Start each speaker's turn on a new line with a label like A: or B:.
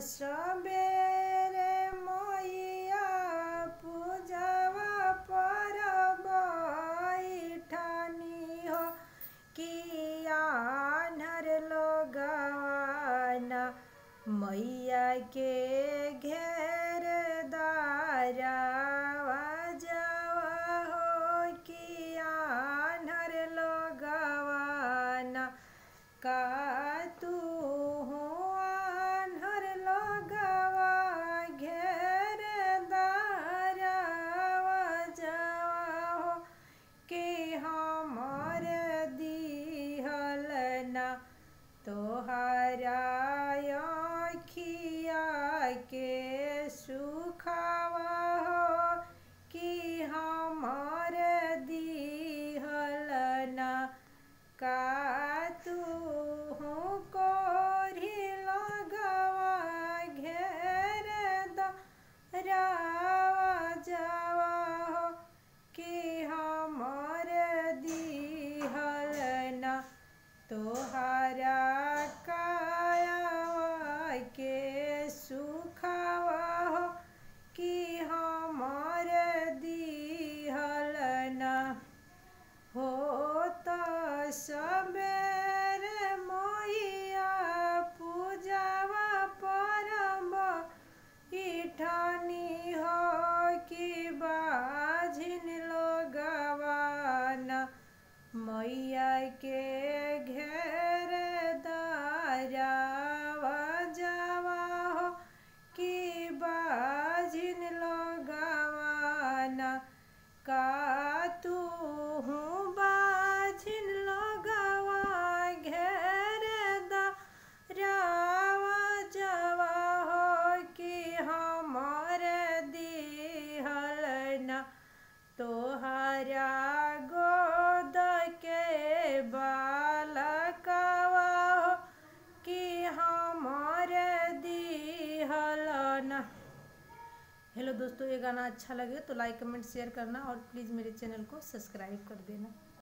A: सबेरे मैया पूजवा परब ठानी हो किया नर लोगवाना मैया के घेर दारावा जावा हो किया नर लोगवाना का तू हो आन्हर लोगवा घेर दारावा जावा हो कि हमर दिहलना तोहरा अखिया के सुखावा हो कि हमर दिहलना का तू हो कोरी लगवा घेर दरावा जावा हो कि हमर दिहलना तोहरा काया के सुखावा हो कि हमर दिहलना हो तो सबेरे मैया पूजवा परब ठानी हो कि बाझिन लोगवाना मैया के घेर दारावा जावा हो कि बाझिन लोगवाना का तू हूँ बाझिन लोगवा घेर दारावा जावा हो कि हमर दिहलना तोहरा गोद के बालकवा हो कि हमर दिहलना। हेलो दोस्तों, ये गाना अच्छा लगे तो लाइक कमेंट शेयर करना और प्लीज़ मेरे चैनल को सब्सक्राइब कर देना।